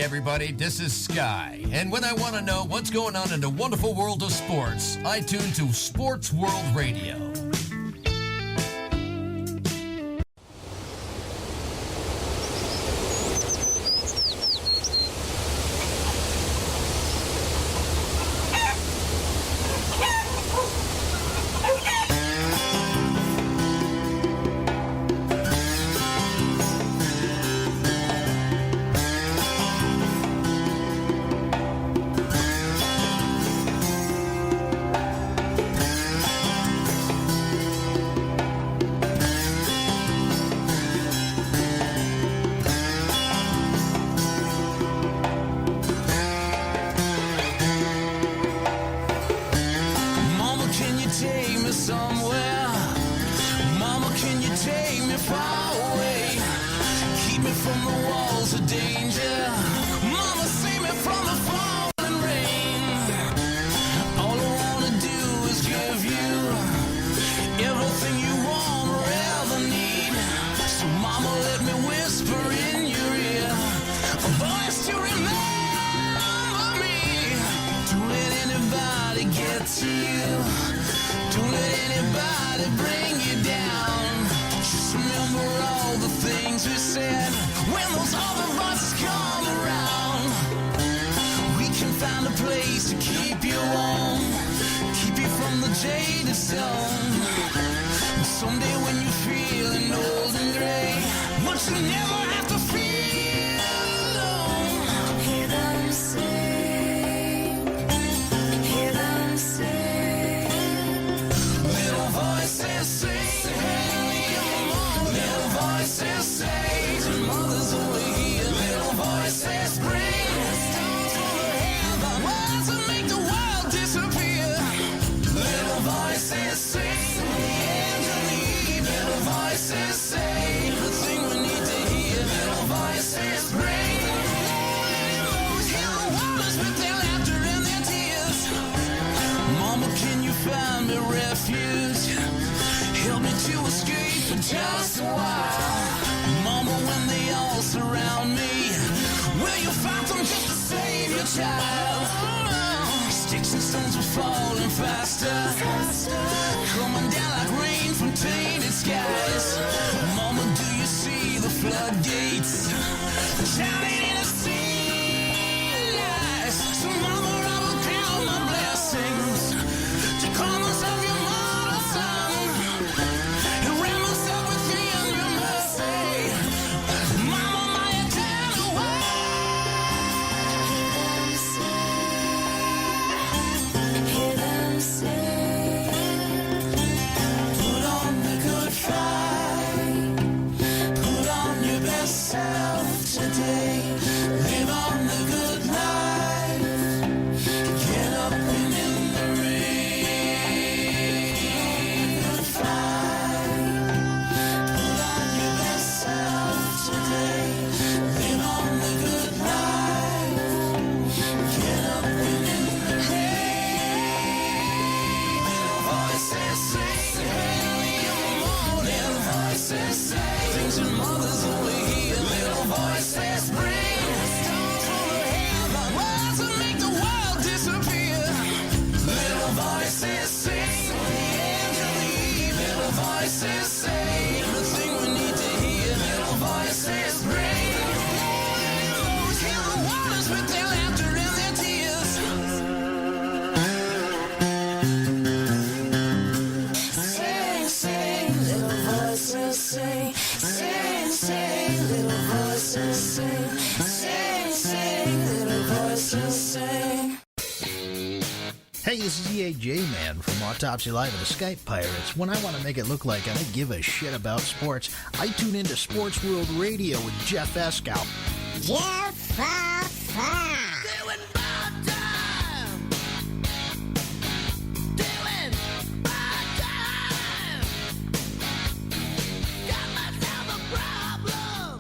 Hey everybody, this is Sky, and when I want to know what's going on in the wonderful world of sports, I tune to Sports World Radio. Hey, this is EAJ-Man from Autopsy Live and the Skype Pirates. When I want to make it look like I don't give a shit about sports, I tune into Sports World Radio with Jeff Eskow. Jeff Doing bad time. Doing bad time. Got myself a problem.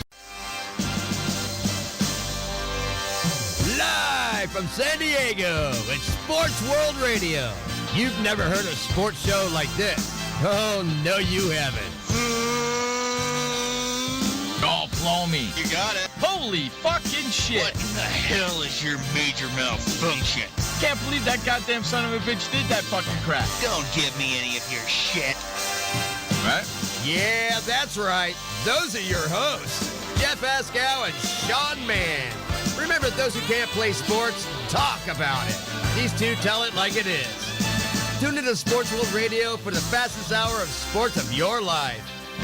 Live from San Diego, it's Sports World Radio. You've never heard a sports show like this. Oh, no, you haven't. Golf blow me. You got it. Holy fucking shit. What in the hell is your major malfunction? Can't believe that goddamn son of a bitch did that fucking crap. Don't give me any of your shit. Right? Yeah, that's right. Those are your hosts, Jeff Ascow and Sean Mann. Remember, those who can't play sports, talk about it. These two tell it like it is. Tune into Sports World Radio for the fastest hour of sports of your life.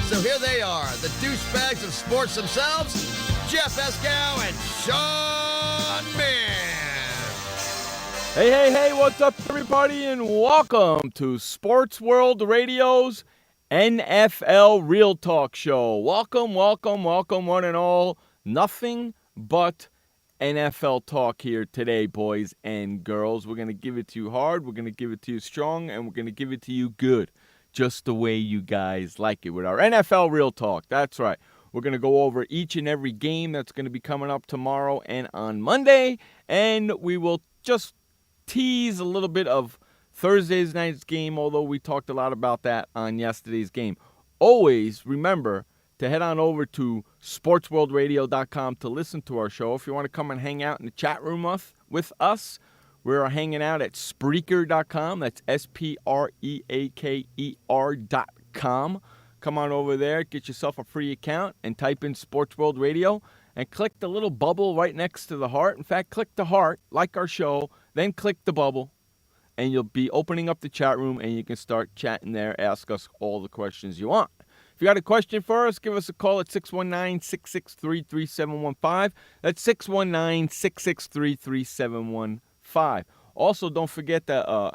So here they are, the douchebags of sports themselves, Jeff Ascow and Sean Mann. Hey, what's up, everybody, and welcome to Sports World Radio's NFL Real Talk Show. Welcome, one and all. Nothing but NFL talk here today, boys and girls. We're going to give it to you hard, we're going to give it to you strong, and we're going to give it to you good, just the way you guys like it with our NFL Real Talk. That's right. We're going to go over each and every game that's going to be coming up tomorrow and on Monday, and we will just tease a little bit of Thursday's night's game, although we talked a lot about that on yesterday's game. Always remember to head on over to SportsWorldRadio.com to listen to our show. If you want to come and hang out in the chat room with us, we're hanging out at Spreaker.com. That's Spreaker.com. Come on over there, get yourself a free account, and type in Sports World Radio, and click the little bubble right next to the heart. In fact, click the heart, like our show, then click the bubble, and you'll be opening up the chat room, and you can start chatting there, ask us all the questions you want. If you got a question for us, give us a call at 619-663-3715. That's 619-663-3715. Also, don't forget to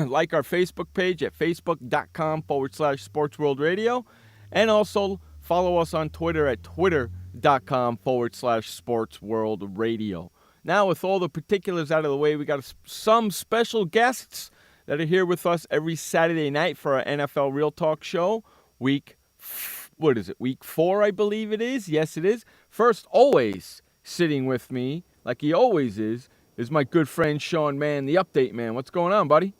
like our Facebook page at facebook.com/SportsWorldRadio. And also follow us on Twitter at twitter.com/SportsWorldRadio. Now, with all the particulars out of the way, we got some special guests that are here with us every Saturday night for our NFL Real Talk show. Week 4, I believe it is. Yes, it is. First, always sitting with me, like he always is my good friend Sean Mann, the update man. What's going on, buddy?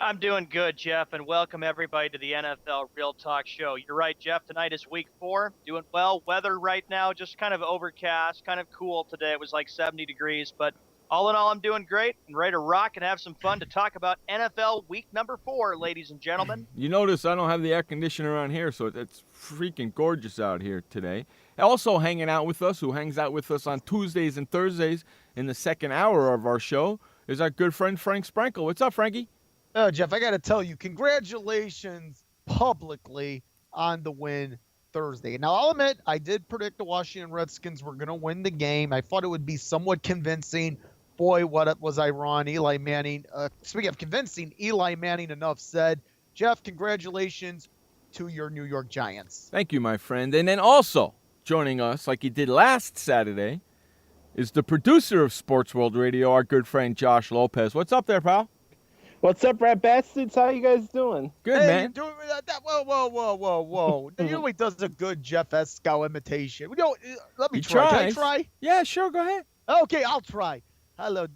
I'm doing good, Jeff, and welcome everybody to the NFL Real Talk Show. You're right, Jeff. Tonight is week 4. Doing well. Weather right now, just kind of overcast, kind of cool today. It was like 70 degrees, but all in all, I'm doing great and ready to rock and have some fun to talk about NFL week number 4, ladies and gentlemen. You notice I don't have the air conditioner on here, so it's freaking gorgeous out here today. Also hanging out with us, who hangs out with us on Tuesdays and Thursdays in the second hour of our show, is our good friend Frank Sprinkle. What's up, Frankie? Oh, Jeff, I got to tell you, congratulations publicly on the win Thursday. Now, I'll admit, I did predict the Washington Redskins were going to win the game. I thought it would be somewhat convincing. Boy, what was I wrong. Eli Manning, speaking of convincing, Eli Manning enough said. Jeff, congratulations to your New York Giants. Thank you, my friend. And then also joining us, like he did last Saturday, is the producer of Sports World Radio, our good friend Josh Lopez. What's up there, pal? What's up, Rat Bastards? How you guys doing? Good, Hey, man. you're doing that. Whoa. You know he does a good Jeff Escow imitation. Let me He try. Can I tries. try? Yeah, sure, go ahead. Okay, I'll try. Hello.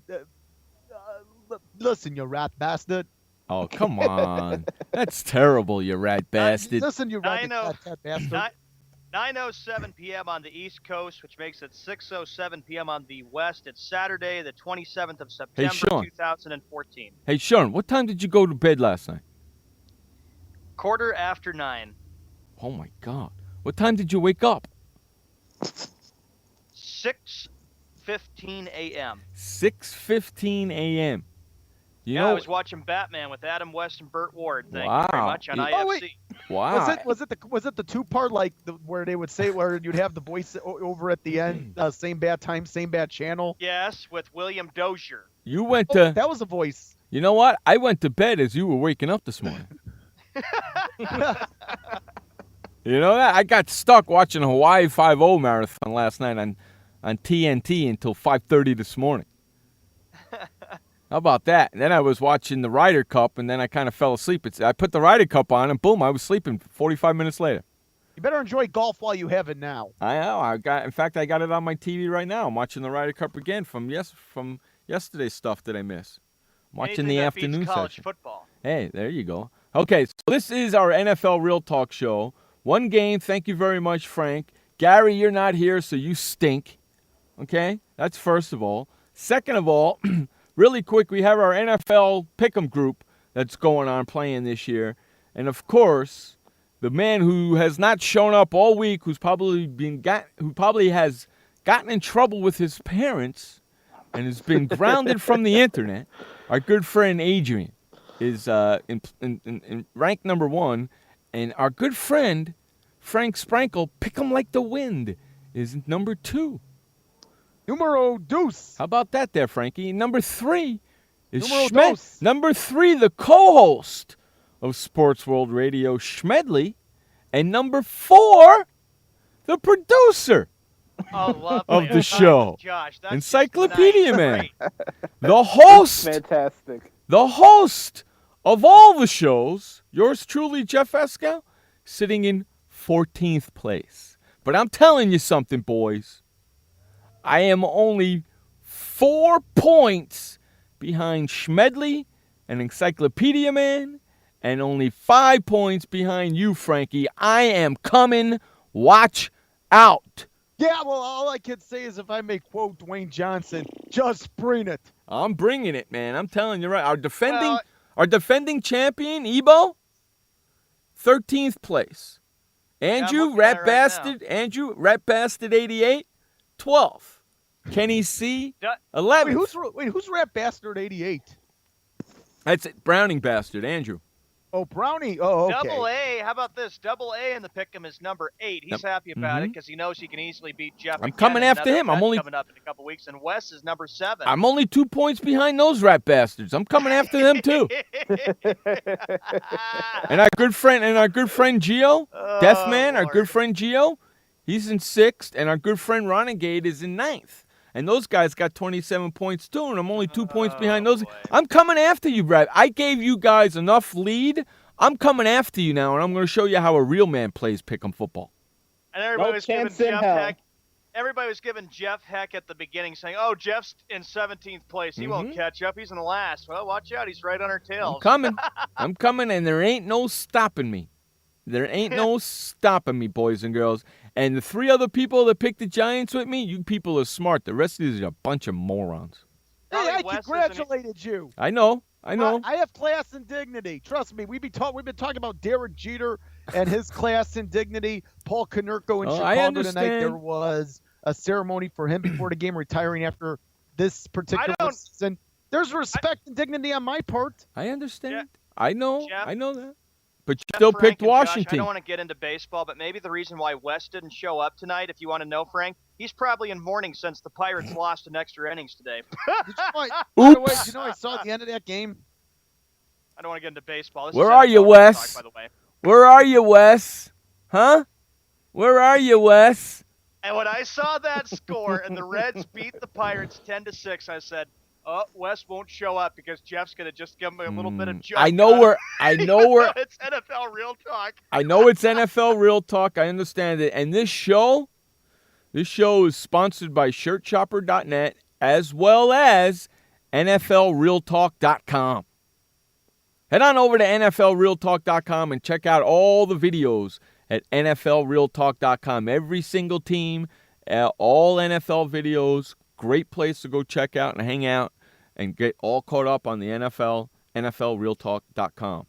Listen, you rat bastard. Oh, come on. That's terrible, you rat bastard. Listen, you rat 9:07 bastard. 9:07 p.m. on the East Coast, which makes it 6:07 p.m. on the West. It's Saturday, the 27th of September, Sean. 2014. Hey, Sean, what time did you go to bed last night? 9:15. Oh, my God. What time did you wake up? 6:15 a.m. 6:15 a.m. You Yeah, know, I was watching Batman with Adam West and Burt Ward. Thank you Wow. very much on Oh, IFC. wait. wow. Was it the 2-part where they would say where you'd have the voice over at the end, same bad time, same bad channel? Yes, with William Dozier. You went Oh, to, that was a voice. you know what? I went to bed as you were waking up this morning. You know that? I got stuck watching a Hawaii 5-0 marathon last night on TNT until 5:30 this morning. How about that? And then I was watching the Ryder Cup, and then I kind of fell asleep. I put the Ryder Cup on, and boom, I was sleeping 45 minute later. You better enjoy golf while you have it now. I know. In fact, I got it on my TV right now. I'm watching the Ryder Cup again from yesterday's stuff that I missed. I'm watching Anything the that beats afternoon college session. football. Hey, there you go. Okay, so this is our NFL Real Talk show. One game. Thank you very much, Frank. Gary, you're not here, so you stink. Okay? That's first of all. Second of all, really quick, we have our NFL Pick'em group that's going on playing this year. And, of course, the man who has not shown up all week, who probably has gotten in trouble with his parents and has been grounded from the internet, our good friend Adrian is in rank number 1. And our good friend Frank Sprankle, pick 'em like the wind, is number 2. Numero dos. How about that there, Frankie? Number 3 is Numero Schmed. dos. Number 3, the co-host of Sports World Radio, Schmedley. And number 4, the producer of the show, Josh, that's Encyclopedia Man. great. The host, Fantastic. the host of all the shows, yours truly, Jeff Escal, sitting in 14th place. But I'm telling you something, boys. I am only 4 points behind Schmedley and Encyclopedia Man, and only 5 points behind you, Frankie. I am coming. Watch out. Yeah, well, all I can say is if I may quote Dwayne Johnson, just bring it. I'm bringing it, man. I'm telling you right. Our defending champion, Ebo, 13th place. Andrew, Rat Bastard, 88, 12th. Kenny C, 11th. Who's Rat Bastard 88? That's it. Browning Bastard, Andrew. Oh, Brownie. Oh, okay. Double A. How about this? Double A in the pick'em is number 8. He's happy about it because he knows he can easily beat Jeff. I'm coming after him. I'm only coming up in a couple weeks, and Wes is number 7. I'm only 2 points behind those rat bastards. I'm coming after them too. And our good friend Gio, Deathman, our good friend Gio, he's in 6th, and our good friend Renegade is in 9th. And those guys got 27 points too, and I'm only 2 points behind those. Boy. I'm coming after you, Brad. I gave you guys enough lead. I'm coming after you now, and I'm going to show you how a real man plays pick'em football. And everybody No was giving chance in Jeff hell. heck. Everybody was giving Jeff heck at the beginning, saying, "Oh, Jeff's in 17th place. He won't catch up. He's in the last." Well, watch out. He's right on our tails. I'm coming. I'm coming, and there ain't no stopping me. There ain't no stopping me, boys and girls. And the 3 other people that picked the Giants with me, you people are smart. The rest of these are a bunch of morons. Hey, I congratulated you. I know. I have class and dignity. Trust me. We've been talking about Derek Jeter and his class and dignity. Paul Konerko in Chicago tonight. There was a ceremony for him before the game, retiring after this particular season. There's respect and dignity on my part. I understand. I know. Jeff, I know that. But you still picked Washington. Josh, I don't want to get into baseball, but maybe the reason why Wes didn't show up tonight, if you want to know, Frank, he's probably in mourning since the Pirates lost in extra innings today. By the way, I saw at the end of that game? I don't want to get into baseball. Where are you, Wes? By the way. Where are you, Wes? Huh? Where are you, Wes? And when I saw that score and the Reds beat the Pirates 10-6, I said, "Oh, Wes won't show up because Jeff's gonna just give him a little bit of junk." I know where. It's NFL Real Talk. I know it's NFL Real Talk. I understand it. And this show is sponsored by ShirtShopper.net as well as NFLRealTalk.com. Head on over to NFLRealTalk.com and check out all the videos at NFLRealTalk.com. Every single team, all NFL videos. Great place to go check out and hang out and get all caught up on the NFL, NFLRealTalk.com.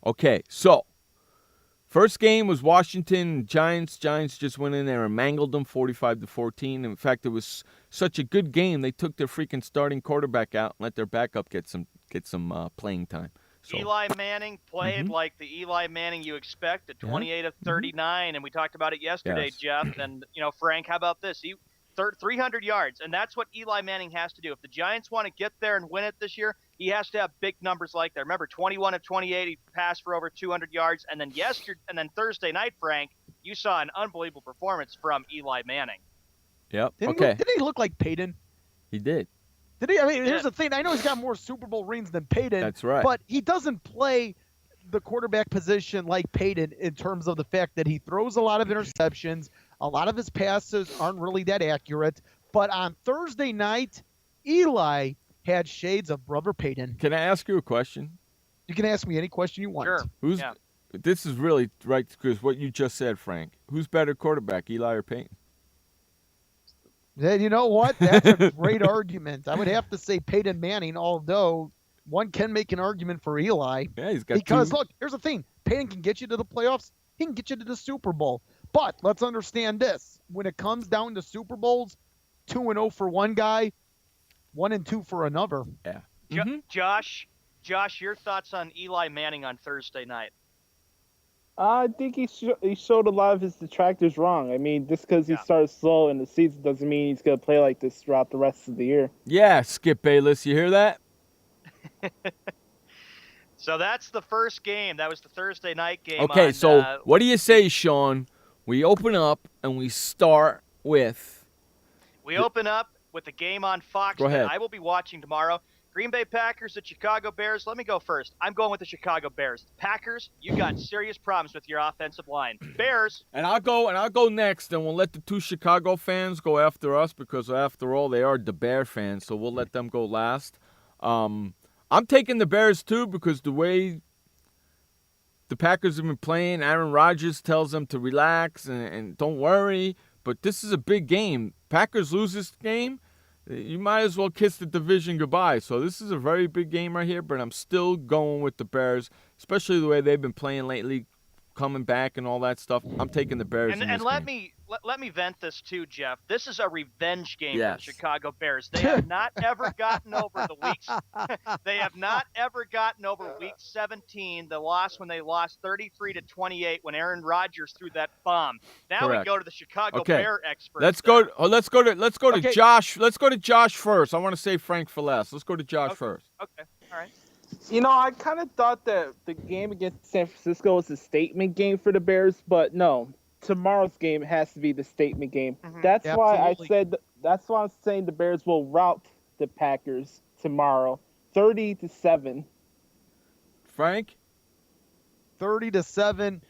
Okay, so first game was Washington Giants. Giants just went in there and mangled them 45-14. In fact, it was such a good game, they took their freaking starting quarterback out and let their backup get some playing time. So, Eli Manning played like the Eli Manning you expect at 28 of 39, and we talked about it yesterday, Jeff. And, Frank, how about this? 300 yards, and that's what Eli Manning has to do. If the Giants want to get there and win it this year, he has to have big numbers like that. Remember, 21 of 28, he passed for over 200 yards. And then Thursday night, Frank, you saw an unbelievable performance from Eli Manning. Yep. Didn't he look like Peyton? He did. Did he? I mean, here's the thing. I know he's got more Super Bowl rings than Peyton. That's right. But he doesn't play the quarterback position like Peyton in terms of the fact that he throws a lot of interceptions. A lot of his passes aren't really that accurate. But on Thursday night, Eli had shades of brother Peyton. Can I ask you a question? You can ask me any question you want. Sure. this is really right because what you just said, Frank. Who's better quarterback, Eli or Peyton? Then you know what? That's a great argument. I would have to say Peyton Manning, although one can make an argument for Eli. Yeah, he's got Because two. look, here's the thing: Peyton can get you to the playoffs. He can get you to the Super Bowl. But let's understand this: when it comes down to Super Bowls, 2-0 for one guy, 1-2 for another. Yeah. Josh, your thoughts on Eli Manning on Thursday night? I think he showed a lot of his detractors wrong. I mean, just because he started slow in the season doesn't mean he's going to play like this throughout the rest of the year. Yeah, Skip Bayless, you hear that? So that's the first game. That was the Thursday night game. Okay, so what do you say, Sean? We open up and we start with... We open up with the game on Fox Go ahead. that I will be watching tomorrow. Green Bay Packers at Chicago Bears. Let me go first. I'm going with the Chicago Bears. Packers, you got serious problems with your offensive line. Bears. And I'll go next, and we'll let the two Chicago fans go after us because, after all, they are the Bear fans, so we'll let them go last. I'm taking the Bears, too, because the way the Packers have been playing, Aaron Rodgers tells them to relax and don't worry. But this is a big game. Packers lose this game, you might as well kiss the division goodbye. So this is a very big game right here, but I'm still going with the Bears, especially the way they've been playing lately, coming back and all that stuff. I'm taking the Bears. And let me vent this too, Jeff. This is a revenge game for the Chicago Bears. They have not ever gotten over the weeks. They have not ever gotten over Week 17, the loss when they lost 33-28 when Aaron Rodgers threw that bomb. Now Correct. we go to the Chicago Bear experts. Let's go to Josh. Let's go to Josh first. I want to save Frank for last. Let's go to Josh first. Okay. All right. You know, I kind of thought that the game against San Francisco was a statement game for the Bears, but no. Tomorrow's game has to be the statement game. That's why I said. That's why I'm saying the Bears will rout the Packers tomorrow, 30-7. Frank, 30-7.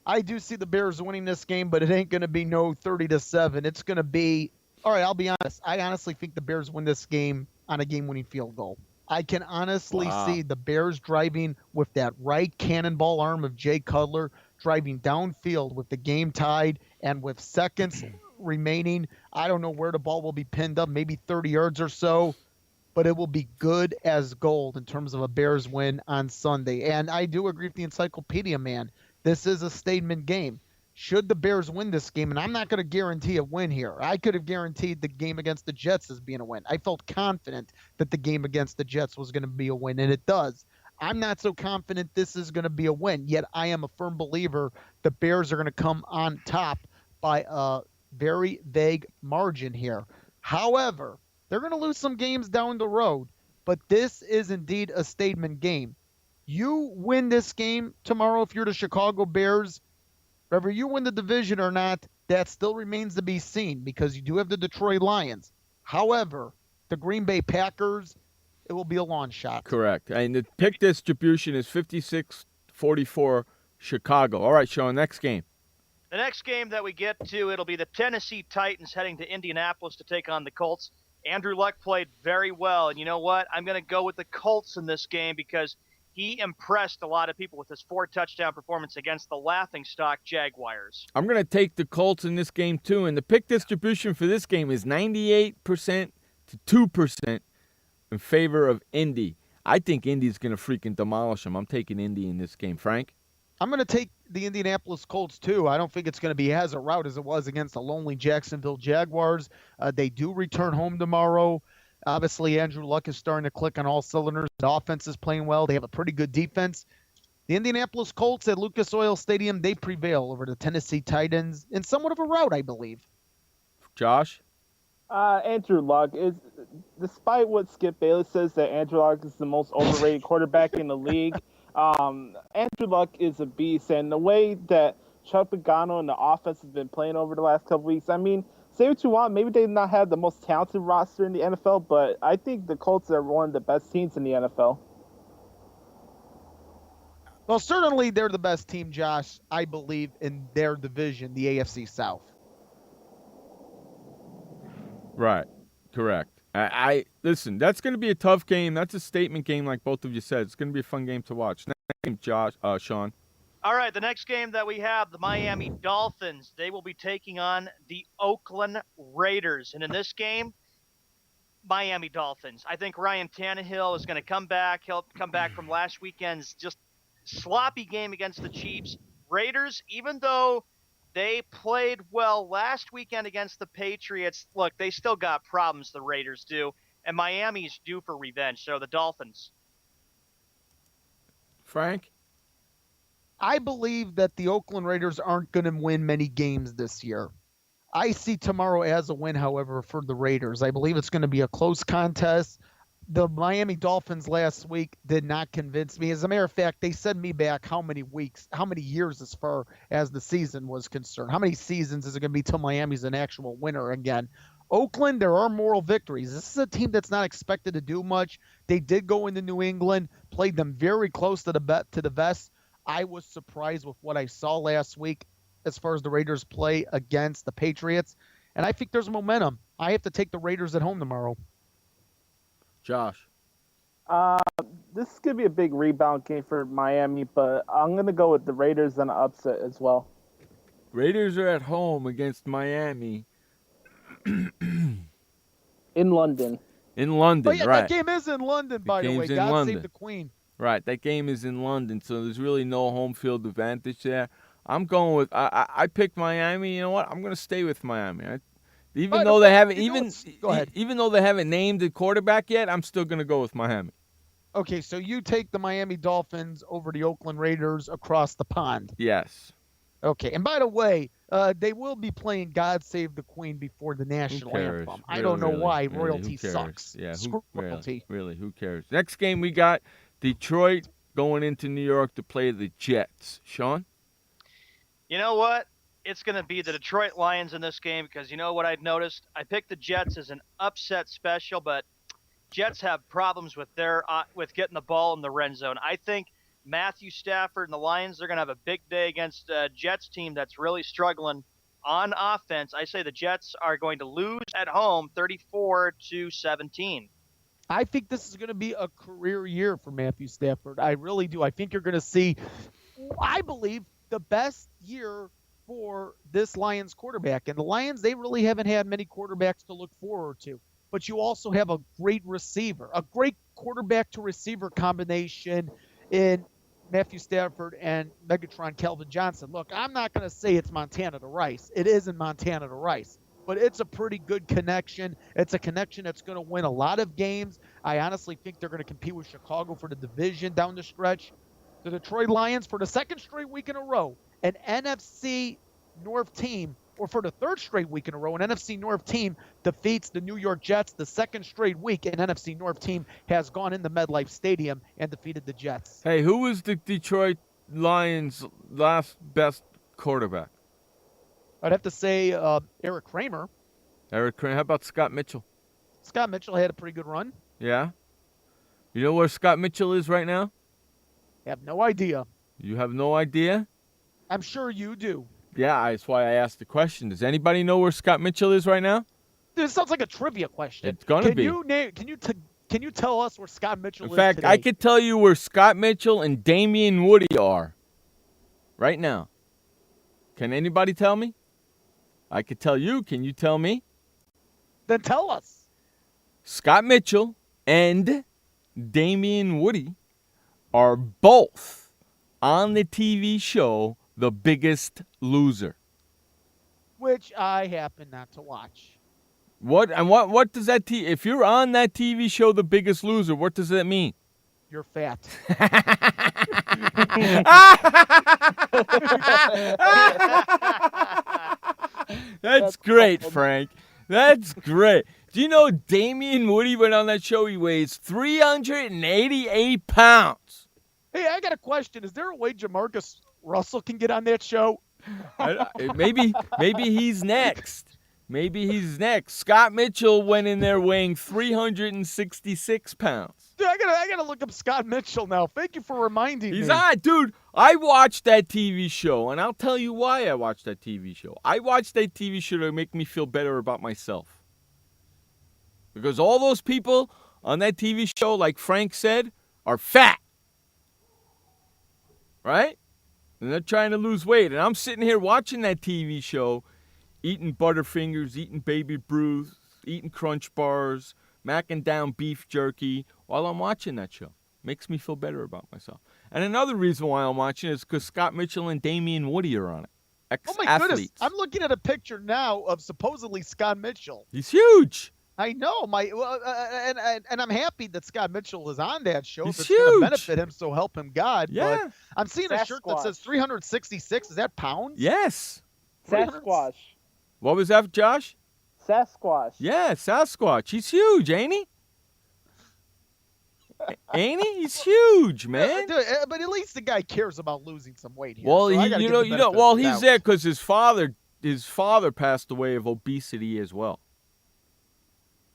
I do see the Bears winning this game, but it ain't going to be no 30-7. It's going to be all right. I'll be honest. I honestly think the Bears win this game on a game-winning field goal. I can honestly see the Bears driving with that right cannonball arm of Jay Cutler, driving downfield with the game tied and with seconds remaining. I don't know where the ball will be pinned up, maybe 30 yards or so, but it will be good as gold in terms of a Bears win on Sunday. And I do agree with the Encyclopedia man. This is a statement game. Should the Bears win this game, and I'm not going to guarantee a win here. I could have guaranteed the game against the Jets as being a win. I felt confident that the game against the Jets was going to be a win, and it does. I'm not so confident this is going to be a win, yet I am a firm believer the Bears are going to come on top by a very vague margin here. However, they're going to lose some games down the road, but this is indeed a statement game. You win this game tomorrow if you're the Chicago Bears, whether you win the division or not, that still remains to be seen because you do have the Detroit Lions. However, the Green Bay Packers, it will be a long shot. Correct. And the pick distribution is 56-44 Chicago. All right, Sean, next game. The next game that we get to, it'll be the Tennessee Titans heading to Indianapolis to take on the Colts. Andrew Luck played very well, and you know what? I'm going to go with the Colts in this game because he impressed a lot of people with his 4-touchdown performance against the laughingstock Jaguars. I'm going to take the Colts in this game, too, and the pick distribution for this game is 98% to 2% in favor of Indy. I think Indy's going to freaking demolish them. I'm taking Indy in this game. Frank? I'm going to take the Indianapolis Colts, too. I don't think it's going to be as a rout as it was against the lonely Jacksonville Jaguars. They do return home tomorrow. Obviously, Andrew Luck is starting to click on all cylinders. The offense is playing well. They have a pretty good defense. The Indianapolis Colts at Lucas Oil Stadium, they prevail over the Tennessee Titans in somewhat of a rout, I believe. Josh? Andrew Luck is, despite what Skip Bayless says that Andrew Luck is the most overrated quarterback in the league, Andrew Luck is a beast, and the way that Chuck Pagano and the offense has been playing over the last couple weeks, I mean, say what you want, maybe they not have the most talented roster in the NFL, but I think the Colts are one of the best teams in the NFL. Well, certainly they're the best team, Josh, I believe, in their division, the AFC South. Right. Correct. I listen, that's going to be a tough game. That's a statement game like both of you said. It's going to be a fun game to watch. Next game, Sean. All right, the next game that we have, the Miami Dolphins. They will be taking on the Oakland Raiders. And in this game, Miami Dolphins. I think Ryan Tannehill is going to come back. He'll come back from last weekend's just sloppy game against the Chiefs. Raiders, even though they played well last weekend against the Patriots, look, they still got problems, the Raiders do. And Miami's due for revenge. So the Dolphins. Frank? I believe that the Oakland Raiders aren't going to win many games this year. I see tomorrow as a win, however, for the Raiders. I believe it's going to be a close contest. The Miami Dolphins last week did not convince me. As a matter of fact, they sent me back how many years as far as the season was concerned. How many seasons is it going to be till Miami's an actual winner again? Oakland, there are moral victories. This is a team that's not expected to do much. They did go into New England, played them very close to the vest. I was surprised with what I saw last week as far as the Raiders play against the Patriots. And I think there's momentum. I have to take the Raiders at home tomorrow. Josh? This is going to be a big rebound game for Miami, but I'm going to go with the Raiders and an upset as well. Raiders are at home against Miami. In London. In London, But yeah, right. that game is in London, by the way. game's in God London. save the Queen. Right, that game is in London, so there's really no home field advantage there. I'm going with I picked Miami. You know what? I'm going to stay with Miami. Even though they haven't even though they haven't named a quarterback yet, I'm still going to go with Miami. Okay, so you take the Miami Dolphins over the Oakland Raiders across the pond. Yes. Okay, and by the way, they will be playing God Save the Queen before the national anthem. I don't know why. Royalty sucks. Yeah, Screw royalty. Really, who cares? Next game we got Detroit going into New York to play the Jets. Sean? You know what? It's going to be the Detroit Lions in this game because you know what I've noticed? I picked the Jets as an upset special, but Jets have problems with with getting the ball in the red zone. I think Matthew Stafford and the Lions, they're going to have a big day against a Jets team that's really struggling on offense. I say the Jets are going to lose at home 34-17. I think this is going to be a career year for Matthew Stafford. I really do. I think you're going to see, I believe, the best year for this Lions quarterback. And the Lions, they really haven't had many quarterbacks to look forward to. But you also have a great receiver, a great quarterback to receiver combination in Matthew Stafford and Megatron Calvin Johnson. Look, I'm not going to say it's Montana to Rice. It isn't Montana to Rice. But it's a pretty good connection. It's a connection that's going to win a lot of games. I honestly think they're going to compete with Chicago for the division down the stretch. The Detroit Lions, for the second straight week in a row, an NFC North team, or for the third straight week in a row, an NFC North team defeats the New York Jets. The second straight week, an NFC North team has gone into MetLife Stadium and defeated the Jets. Hey, who was the Detroit Lions' last best quarterback? I'd have to say Eric Kramer. Eric Kramer. How about Scott Mitchell? Scott Mitchell had a pretty good run. Yeah? You know where Scott Mitchell is right now? I have no idea. You have no idea? I'm sure you do. Yeah, that's why I asked the question. Does anybody know where Scott Mitchell is right now? This sounds like a trivia question. It's going to be. Can you tell us where Scott Mitchell is In fact, today? I could tell you where Scott Mitchell and Damian Woody are right now. Can anybody tell me? I could tell you. Can you tell me? Then tell us. Scott Mitchell and Damian Woody are both on the TV show The Biggest Loser. Which I happen not to watch. What does that if you're on that TV show The Biggest Loser, what does that mean? You're fat. That's great, Frank. That's great. Do you know Damian Woody went on that show? He weighs 388 pounds. Hey, I got a question. Is there a way Jamarcus Russell can get on that show? Maybe he's next. Maybe he's next. Scott Mitchell went in there weighing 366 pounds. Dude, I gotta look up Scott Mitchell now. Thank you for reminding me. He's on, dude. I watched that TV show, and I'll tell you why I watched that TV show. I watched that TV show to make me feel better about myself. Because all those people on that TV show, like Frank said, are fat. Right? and they're trying to lose weight. And I'm sitting here watching that TV show, eating Butterfingers, eating Baby Bruce, eating Crunch Bars, macking down beef jerky while I'm watching that show. Makes me feel better about myself. And another reason why I'm watching it is because Scott Mitchell and Damian Woody are on it. Oh my goodness! I'm looking at a picture now of supposedly Scott Mitchell. He's huge. I know, and I'm happy that Scott Mitchell is on that show. He's If it's going to huge. benefit him, so help him God. Yeah. But I'm seeing a shirt that says 366. Is that pounds? Yes. Sasquatch. What was that, Josh? Sasquatch. Yeah, Sasquatch. He's huge, ain't he? Ain't he? He's huge, man. But at least the guy cares about losing some weight here. Well, so I gotta give the benefit of the he's doubt. there because his father passed away of obesity as well.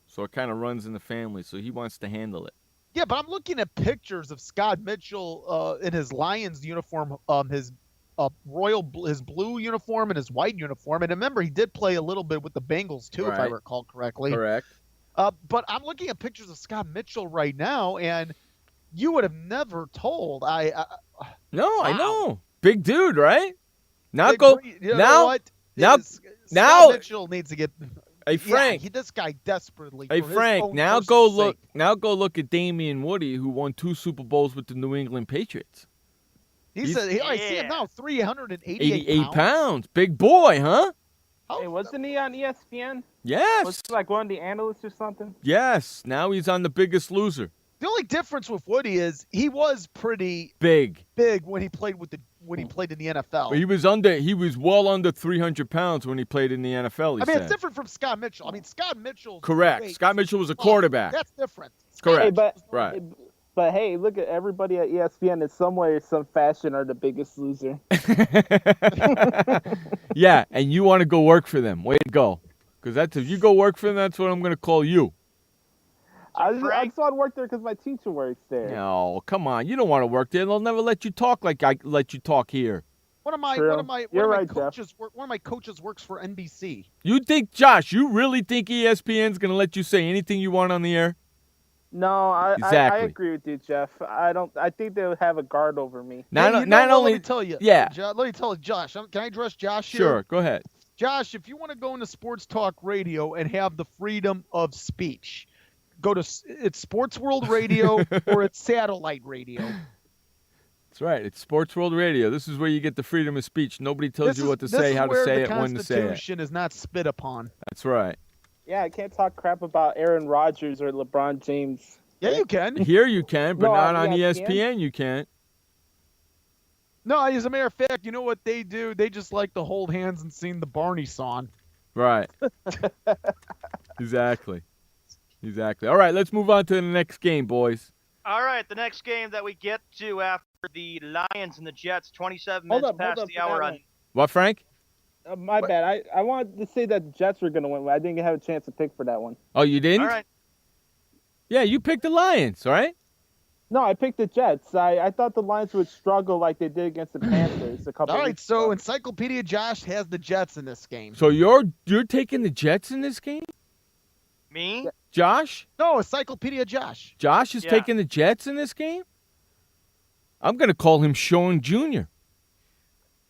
So it kind of runs in the family. So he wants to handle it. Yeah, but I'm looking at pictures of Scott Mitchell in his Lions uniform, his blue uniform and his white uniform. And remember, he did play a little bit with the Bengals too, if I Right. recall correctly. Correct. But I'm looking at pictures of Scott Mitchell right now, and you would have never told. No, I Wow. know. Big dude, right? Now Big go. boy, you know now, what? now, Scott now. Mitchell needs to get. Hey, Frank. Yeah, this guy desperately. Hey, for his Frank. own Now personal go look. sake. Now go look at Damian Woody, who won 2 Super Bowls with the New England Patriots. He said, I see him now, 388 88 pounds. pounds. Big boy, huh? Hey, wasn't he on ESPN? Yes. Was he like one of the analysts or something? Yes. Now he's on The Biggest Loser. The only difference with Woody is he was pretty Big. when he played in the NFL. He was well under 300 pounds when he played in the NFL. He I mean, said. it's different from Scott Mitchell. I mean, Scott Mitchell. Correct. Scott Mitchell was a quarterback. That's different. Correct. Hey, but Right. But hey, look at everybody at ESPN. In some way or some fashion, are the Biggest Loser. Yeah, and you want to go work for them. Way to go. Because if you go work for them, that's what I'm going to call you. I just want to work there because my teacher works there. No, come on. You don't want to work there. They'll never let you talk like I let you talk here. One of my coaches works for NBC. You think, Josh, you really think ESPN's going to let you say anything you want on the air? No, I Exactly. agree with you, Jeff. I think they would have a guard over me. Not only. Let me tell you. Yeah. Let me tell you, Josh. Can I address Josh here? Sure. Go ahead. Josh, if you want to go into sports talk radio and have the freedom of speech, go to it's Sports World Radio or it's satellite radio. That's right. It's Sports World Radio. This is where you get the freedom of speech. Nobody tells you what to say, how to say it, when to say it. The Constitution is not spit upon. That's right. Yeah, I can't talk crap about Aaron Rodgers or LeBron James. Yeah, you can. Here you can, but No, not on yeah, ESPN you can't. No, as a matter of fact, you know what they do? They just like to hold hands and sing the Barney song. Right. Exactly. All right, let's move on to the next game, boys. All right, the next game that we get to after the Lions and the Jets, 27 minutes past the hour on. What, Frank? My bad. I wanted to say that the Jets were going to win, but I didn't have a chance to pick for that one. Oh, you didn't? All right. Yeah, you picked the Lions, all right? No, I picked the Jets. I thought the Lions would struggle like they did against the Panthers a couple All right, weeks so ago. Encyclopedia Josh has the Jets in this game. So you're taking the Jets in this game? Me? Josh? No, Encyclopedia Josh. Josh is taking the Jets in this game? I'm going to call him Sean Jr.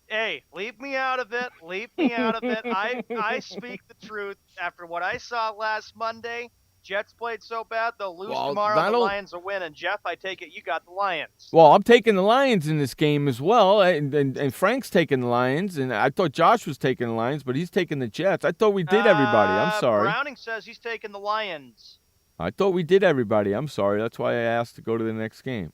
Hey, leave me out of it. Leave me out of it. I speak the truth. After what I saw last Monday, Jets played so bad they'll lose tomorrow. The Lions will win. And Jeff, I take it you got the Lions. Well, I'm taking the Lions in this game as well, and Frank's taking the Lions, and I thought Josh was taking the Lions, but he's taking the Jets. I thought we did everybody. I'm sorry. Browning says he's taking the Lions. I thought we did everybody. I'm sorry. That's why I asked to go to the next game.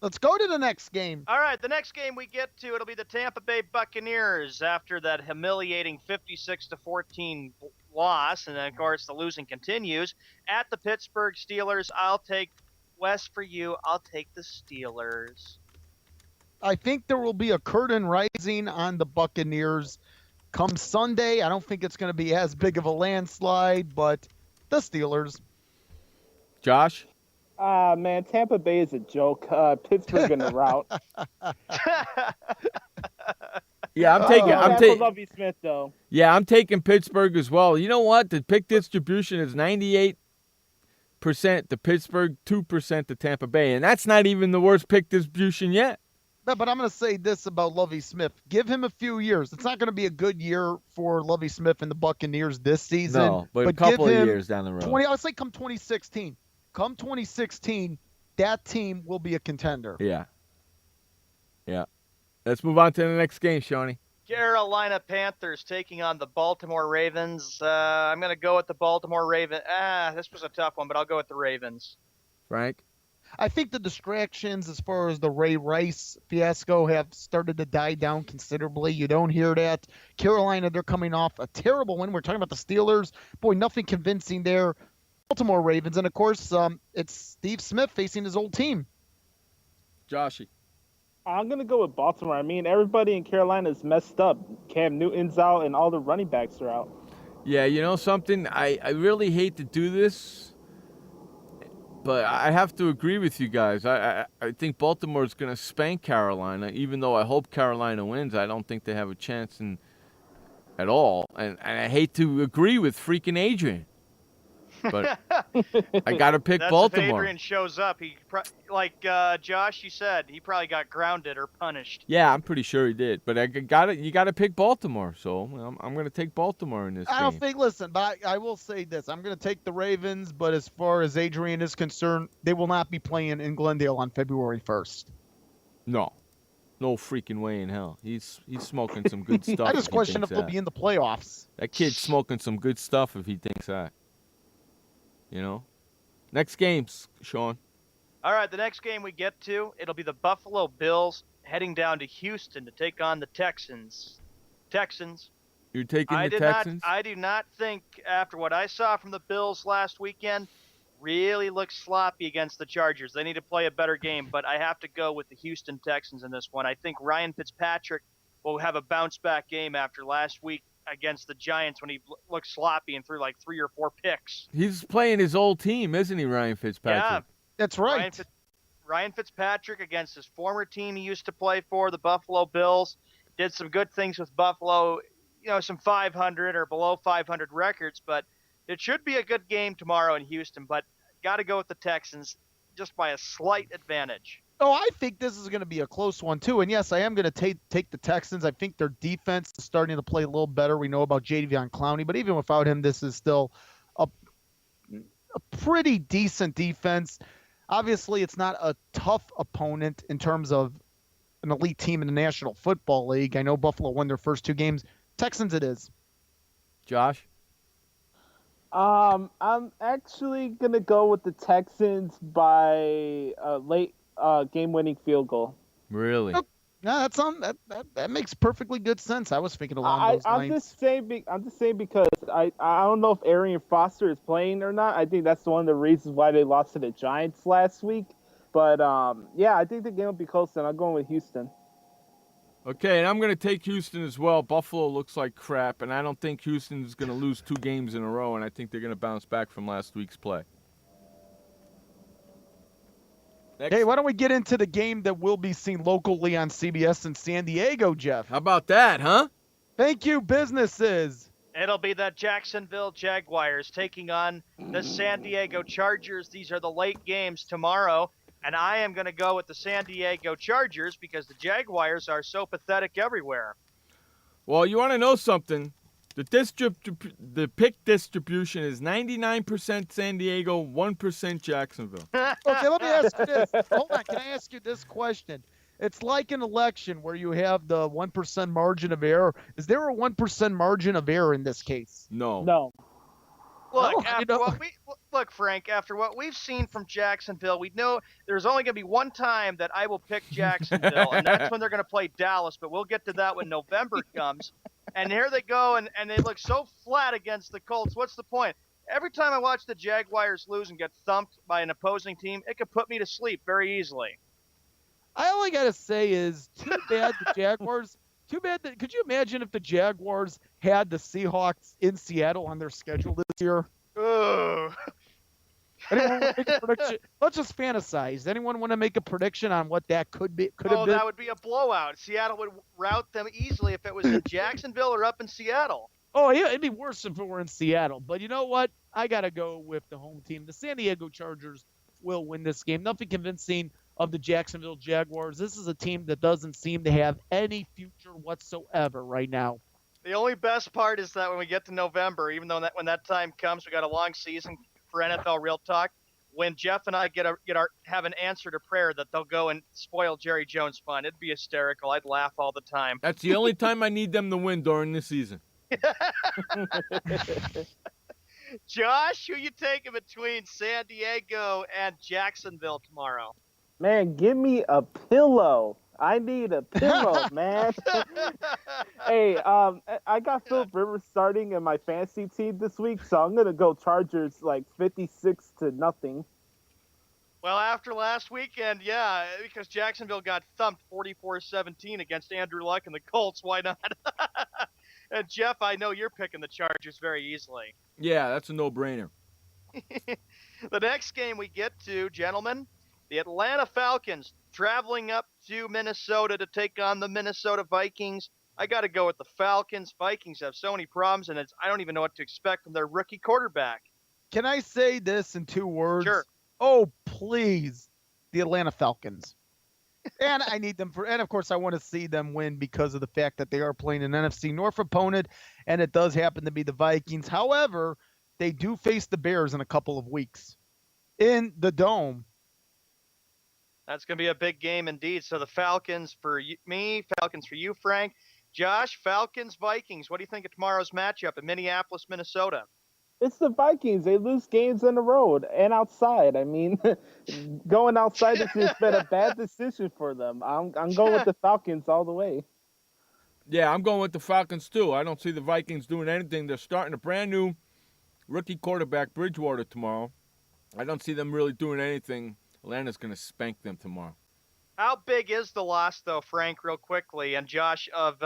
Let's go to the next game. All right, the next game we get to, it'll be the Tampa Bay Buccaneers after that humiliating 56-14 loss, and then, of course, the losing continues. At the Pittsburgh Steelers, I'll take Wes for you. I'll take the Steelers. I think there will be a curtain rising on the Buccaneers come Sunday. I don't think it's going to be as big of a landslide, but the Steelers. Josh? Man, Tampa Bay is a joke. Pittsburgh in the route. Yeah, I'm taking Lovie Smith though. Yeah, I'm taking Pittsburgh as well. You know what? The pick distribution is 98% to Pittsburgh, 2% to Tampa Bay, and that's not even the worst pick distribution yet. No, but I'm going to say this about Lovie Smith. Give him a few years. It's not going to be a good year for Lovie Smith and the Buccaneers this season. No, but a couple give of him years down the road. I would say come 2016. Come 2016, that team will be a contender. Yeah. Let's move on to the next game, Shawnee. Carolina Panthers taking on the Baltimore Ravens. I'm going to go with the Baltimore Ravens. This was a tough one, but I'll go with the Ravens. Frank? I think the distractions as far as the Ray Rice fiasco have started to die down considerably. You don't hear that. Carolina, they're coming off a terrible win. We're talking about the Steelers. Boy, nothing convincing there. Baltimore Ravens. And, of course, it's Steve Smith facing his old team. Joshy? I'm going to go with Baltimore. I mean, everybody in Carolina is messed up. Cam Newton's out and all the running backs are out. Yeah, you know something? I really hate to do this, but I have to agree with you guys. I think Baltimore's going to spank Carolina, even though I hope Carolina wins. I don't think they have a chance at all. And I hate to agree with freaking Adrian. But I got to pick Baltimore. If Adrian shows up, like Josh, you said, he probably got grounded or punished. Yeah, I'm pretty sure he did. But you got to pick Baltimore. So I'm going to take Baltimore in this game. I don't think, listen, but I will say this. I'm going to take the Ravens, but as far as Adrian is concerned, they will not be playing in Glendale on February 1st. No freaking way in hell. He's smoking some good stuff. I just question if they'll be in the playoffs. That kid's smoking some good stuff if he thinks that. You know? Next games, Sean. All right, the next game we get to, it'll be the Buffalo Bills heading down to Houston to take on the Texans. You're taking the Texans? I do not think, after what I saw from the Bills last weekend, really looked sloppy against the Chargers. They need to play a better game, but I have to go with the Houston Texans in this one. I think Ryan Fitzpatrick will have a bounce-back game after last week against the Giants when he looked sloppy and threw like 3 or 4 picks. He's playing his old team, isn't he, Ryan Fitzpatrick? Yeah, that's right. Ryan Fitzpatrick against his former team he used to play for, the Buffalo Bills, did some good things with Buffalo, some 500 or below 500 records, but it should be a good game tomorrow in Houston, but got to go with the Texans just by a slight advantage. Oh, I think this is going to be a close one, too. And, yes, I am going to take the Texans. I think their defense is starting to play a little better. We know about Jadeveon Clowney, but even without him, this is still a pretty decent defense. Obviously, it's not a tough opponent in terms of an elite team in the National Football League. I know Buffalo won their first 2 games. Texans it is. Josh? I'm actually going to go with the Texans by a late game-winning field goal. Really? No, that makes perfectly good sense. I was thinking along those lines. I'm just saying because I don't know if Arian Foster is playing or not. I think that's one of the reasons why they lost to the Giants last week. But, I think the game will be close, and I'm going with Houston. Okay, and I'm going to take Houston as well. Buffalo looks like crap, and I don't think Houston is going to lose 2 games in a row, and I think they're going to bounce back from last week's play. Next. Hey, why don't we get into the game that will be seen locally on CBS in San Diego, Jeff? How about that, huh? Thank you, businesses. It'll be the Jacksonville Jaguars taking on the San Diego Chargers. These are the late games tomorrow. And I am going to go with the San Diego Chargers because the Jaguars are so pathetic everywhere. Well, you want to know something? The pick distribution is 99% San Diego, 1% Jacksonville. Okay, let me ask you this. Hold on. Can I ask you this question? It's like an election where you have the 1% margin of error. Is there a 1% margin of error in this case? No. Look, Frank, after what we've seen from Jacksonville, we know there's only going to be one time that I will pick Jacksonville, and that's when they're going to play Dallas, but we'll get to that when November comes. And here they go, and they look so flat against the Colts. What's the point? Every time I watch the Jaguars lose and get thumped by an opposing team, it could put me to sleep very easily. All I got to say is too bad the Jaguars – too bad that – could you imagine if the Jaguars had the Seahawks in Seattle on their schedule this year? Ugh. Anyone want to make a prediction? Let's just fantasize. Anyone want to make a prediction on what that could have been? That would be a blowout. Seattle would rout them easily if it was in Jacksonville or up in Seattle. Oh, yeah, it'd be worse if it were in Seattle. But you know what? I got to go with the home team. The San Diego Chargers will win this game. Nothing convincing of the Jacksonville Jaguars. This is a team that doesn't seem to have any future whatsoever right now. The only best part is that when we get to November, even though when that time comes, we got a long season for NFL Real Talk. When Jeff and I have an answer to prayer that they'll go and spoil Jerry Jones' fun, it'd be hysterical. I'd laugh all the time. That's the only time I need them to win during the season. Josh, who you taking between San Diego and Jacksonville tomorrow? Man, give me a pillow. I need a pillow, man. Hey, I got Philip Rivers starting in my fantasy team this week, so I'm gonna go Chargers like 56-0. Well, after last weekend, yeah, because Jacksonville got thumped 44-17 against Andrew Luck and the Colts. Why not? And Jeff, I know you're picking the Chargers very easily. Yeah, that's a no-brainer. The next game we get to, gentlemen, the Atlanta Falcons traveling up to Minnesota to take on the Minnesota Vikings. I got to go with the Falcons. Vikings have so many problems, and I don't even know what to expect from their rookie quarterback. Can I say this in 2 words? Sure. Oh, please, the Atlanta Falcons. And I need them and of course I want to see them win because of the fact that they are playing an NFC North opponent, and it does happen to be the Vikings. However, they do face the Bears in a couple of weeks in the Dome. That's going to be a big game indeed. So the Falcons for me, Falcons for you, Frank. Josh, Falcons, Vikings. What do you think of tomorrow's matchup in Minneapolis, Minnesota? It's the Vikings. They lose games on the road and outside. I mean, going outside this has been a bad decision for them. I'm going with the Falcons all the way. Yeah, I'm going with the Falcons too. I don't see the Vikings doing anything. They're starting a brand new rookie quarterback, Bridgewater, tomorrow. I don't see them really doing anything. Atlanta's going to spank them tomorrow. How big is the loss, though, Frank, real quickly, and Josh of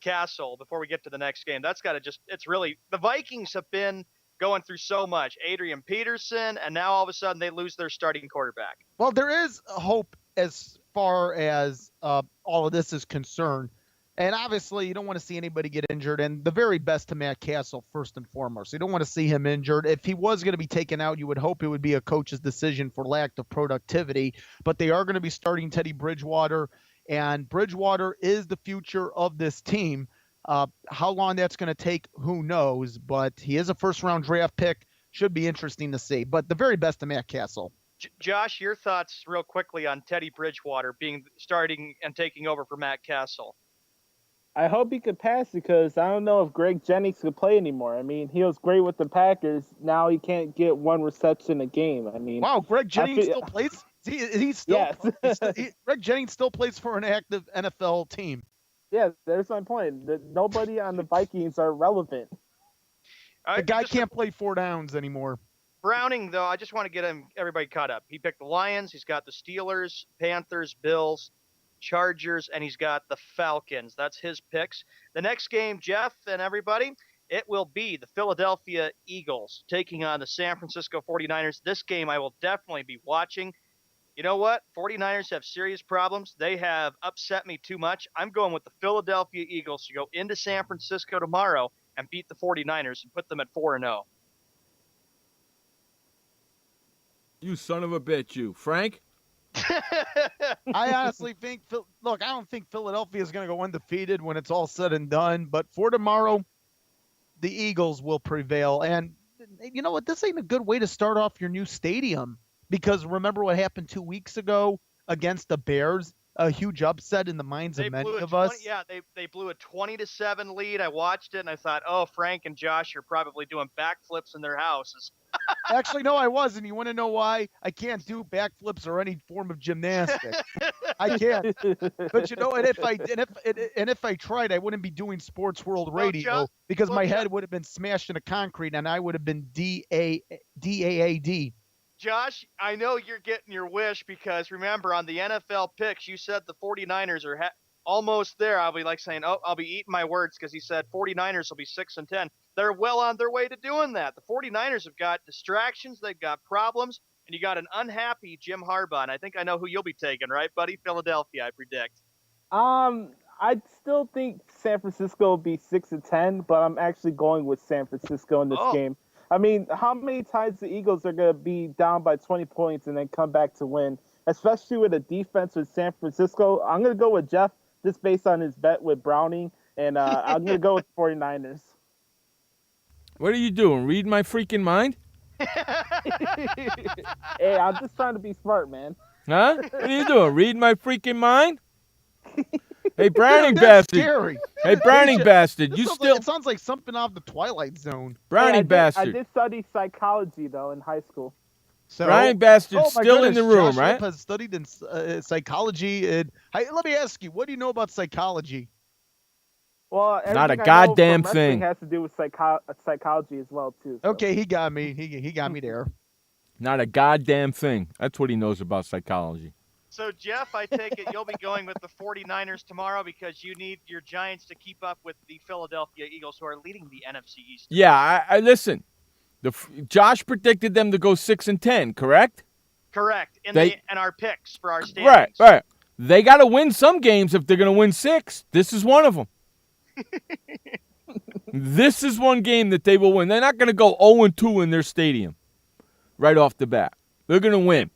Castle, before we get to the next game? That's got to it's really, the Vikings have been going through so much. Adrian Peterson, and now all of a sudden they lose their starting quarterback. Well, there is hope as far as all of this is concerned. And obviously, you don't want to see anybody get injured. And the very best to Matt Castle, first and foremost. You don't want to see him injured. If he was going to be taken out, you would hope it would be a coach's decision for lack of productivity. But they are going to be starting Teddy Bridgewater. And Bridgewater is the future of this team. How long that's going to take, who knows. But he is a first-round draft pick. Should be interesting to see. But the very best to Matt Castle. Josh, your thoughts real quickly on Teddy Bridgewater starting and taking over for Matt Castle. I hope he could pass because I don't know if Greg Jennings could play anymore. I mean, he was great with the Packers. Now he can't get one reception a game. I mean, wow, Greg Jennings still plays? Greg Jennings still plays for an active NFL team. Yeah, there's my point. Nobody on the Vikings are relevant. The guy can't play 4 downs anymore. Browning, though, I just want to get everybody caught up. He picked the Lions. He's got the Steelers, Panthers, Bills, Chargers, and he's got the Falcons. That's his picks. The next game, Jeff and everybody, it will be the Philadelphia Eagles taking on the San Francisco 49ers. This game I will definitely be watching. You know what? 49ers have serious problems. They have upset me too much. I'm going with the Philadelphia Eagles to go into San Francisco tomorrow and beat the 49ers and put them at 4-0. You son of a bitch, you. Frank? I honestly think, I don't think Philadelphia is going to go undefeated when it's all said and done. But for tomorrow, the Eagles will prevail. And you know what? This ain't a good way to start off your new stadium. Because remember what happened 2 weeks ago against the Bears? A huge upset in the minds of many of us. Yeah, they blew a 20-7 lead. I watched it, and I thought, oh, Frank and Josh are probably doing backflips in their houses. Actually, no, I wasn't. You want to know why? I can't do backflips or any form of gymnastics. I can't. But you know, and if I tried, I wouldn't be doing Sports World Radio because my head would have been smashed into concrete, and I would have been DAAD. Josh, I know you're getting your wish because remember on the NFL picks, you said the 49ers are almost there. I'll be like saying, I'll be eating my words because he said 49ers will be 6-10. They're well on their way to doing that. The 49ers have got distractions. They've got problems. And you got an unhappy Jim Harbaugh. And I think I know who you'll be taking, right, buddy? Philadelphia, I predict. I still think San Francisco will be 6-10, but I'm actually going with San Francisco in this game. I mean, how many times the Eagles are going to be down by 20 points and then come back to win? especially with a defense with San Francisco. I'm going to go with Jeff just based on his bet with Browning, and I'm going to go with 49ers. What are you doing? Reading my freaking mind? Hey, I'm just trying to be smart, man. Huh? What are you doing? Reading my freaking mind? Hey, Browning That's bastard. scary. Hey, Browning bastard. You still... It sounds like something off the Twilight Zone. Browning bastard. I did study psychology, though, in high school. So, Browning bastard's still in the room, Josh right? Yip has studied in psychology. Let me ask you, what do you know about psychology? Well, not a everything I know goddamn from thing. wrestling has to do with psychology as well, too. So. Okay, he got me. He got me there. Not a goddamn thing. That's what he knows about psychology. So, Jeff, I take it you'll be going with the 49ers tomorrow because you need your Giants to keep up with the Philadelphia Eagles, who are leading the NFC East. Yeah, I listen. Josh predicted them to go 6-10, correct? Correct. And our picks for our Right, standings. right. They got to win some games if they're going to win 6. This is one of them. This is one game that they will win. They're not going to go 0-2 in their stadium right off the bat. They're going to win.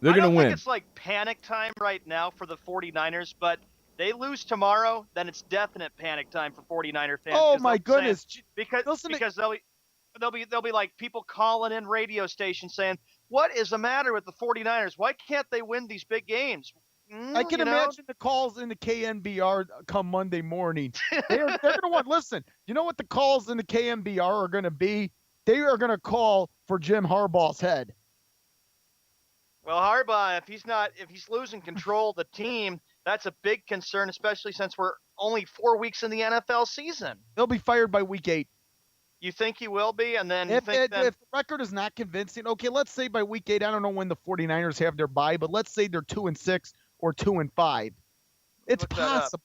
They're going to win. I don't think it's like panic time right now for the 49ers, but they lose tomorrow, then it's definite panic time for 49er fans. Oh my goodness! Because they'll be like people calling in radio stations saying, "What is the matter with the 49ers? Why can't they win these big games?" I can imagine the calls in the KNBR come Monday morning. They're going to want. Listen, you know what the calls in the KNBR are going to be? They are going to call for Jim Harbaugh's head. Well, Harbaugh, if he's losing control of the team, that's a big concern, especially since we're only 4 weeks in the NFL season. He'll be fired by week 8. You think he will be? And then if the record is not convincing, okay, let's say by week 8, I don't know when the 49ers have their bye, but let's say they're 2-6 or 2-5. It's possible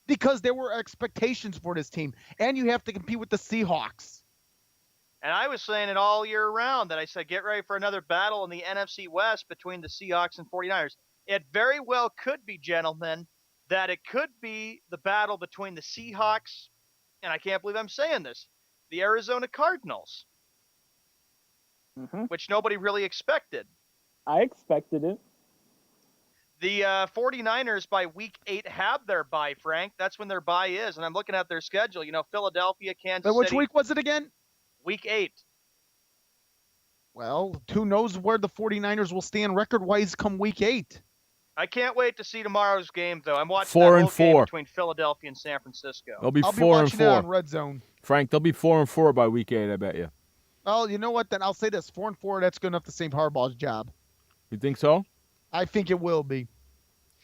because there were expectations for this team, and you have to compete with the Seahawks. And I was saying it all year round that I said, get ready for another battle in the NFC West between the Seahawks and 49ers. It very well could be, gentlemen, that it could be the battle between the Seahawks, and I can't believe I'm saying this, the Arizona Cardinals, which nobody really expected. I expected it. The 49ers by week 8 have their bye, Frank. That's when their bye is, and I'm looking at their schedule. You know, Philadelphia, Kansas City. Which week was it again? Week 8. Well, who knows where the 49ers will stand record-wise come week 8. I can't wait to see tomorrow's game, though. I'm watching 4-4 game between Philadelphia and San Francisco. They'll be I'll 4-4. be watching it on Red Zone. Frank, they'll be 4-4 by week 8, I bet you. Well, you know what? Then I'll say this: 4-4. That's good enough to save Harbaugh's job. You think so? I think it will be.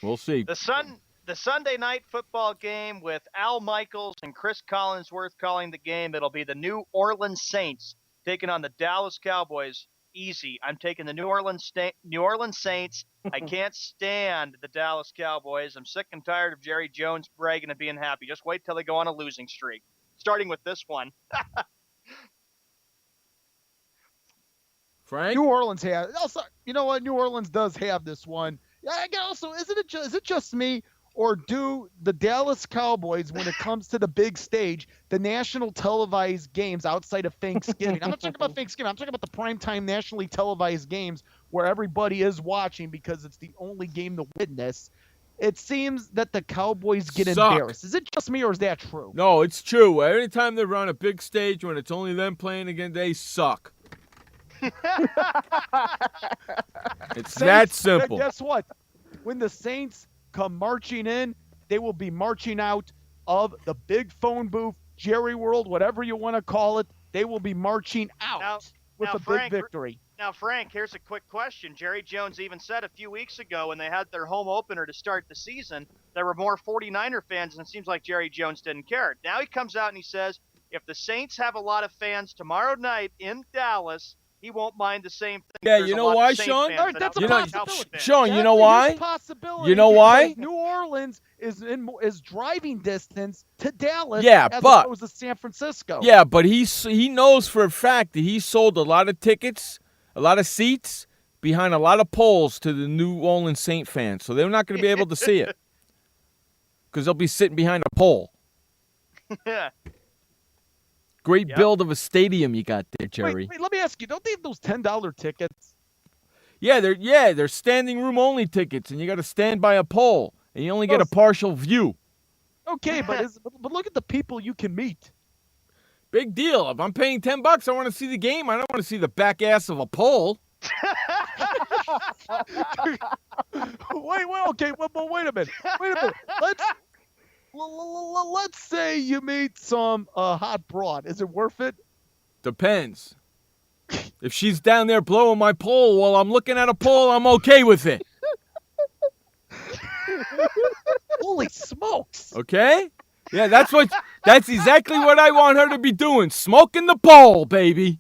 We'll see. The Sunday night football game with Al Michaels and Chris Collinsworth calling the game. It'll be the New Orleans Saints taking on the Dallas Cowboys. Easy. I'm taking the New Orleans Saints. I can't stand the Dallas Cowboys. I'm sick and tired of Jerry Jones bragging and being happy. Just wait till they go on a losing streak. Starting with this one. Frank? New Orleans has. Also, you know what? New Orleans does have this one. Yeah. Also, is it just me, or do the Dallas Cowboys, when it comes to the big stage, the national televised games outside of Thanksgiving? I'm not talking about Thanksgiving. I'm talking about the primetime nationally televised games where everybody is watching because it's the only game to witness. It seems that the Cowboys get embarrassed. Is it just me, or is that true? No, it's true. Every time they're on a big stage, when it's only them playing again, they suck. It's that simple. Guess what? When the Saints come marching in, they will be marching out of the big phone booth, Jerry World, whatever you want to call it. They will be marching out with a big victory. Now, Frank, here's a quick question. Jerry Jones even said a few weeks ago when they had their home opener to start the season, there were more 49er fans, and it seems like Jerry Jones didn't care. Now he comes out and he says, if the Saints have a lot of fans tomorrow night in Dallas, he won't mind the same thing. Yeah, you know why, Sean? That's a possibility. Sean, you know why? Possibility. You know why? New Orleans is driving distance to Dallas as opposed to San Francisco. Yeah, but he knows for a fact that he sold a lot of tickets, a lot of seats behind a lot of poles to the New Orleans Saint fans, so they're not going to be able to see it because they'll be sitting behind a pole. Great build of a stadium you got there, Jerry. Wait, let me ask you, don't they have those $10 tickets? They're standing room only tickets, and you got to stand by a pole, and you only get a partial view. Okay, but look at the people you can meet. Big deal. If I'm paying $10, I want to see the game. I don't want to see the back ass of a pole. Okay, but wait a minute. Let's say you meet some hot broad. Is it worth it? Depends. If she's down there blowing my pole while I'm looking at a pole, I'm okay with it. Holy smokes. Okay? Yeah, that's exactly what I want her to be doing. Smoking the pole, baby.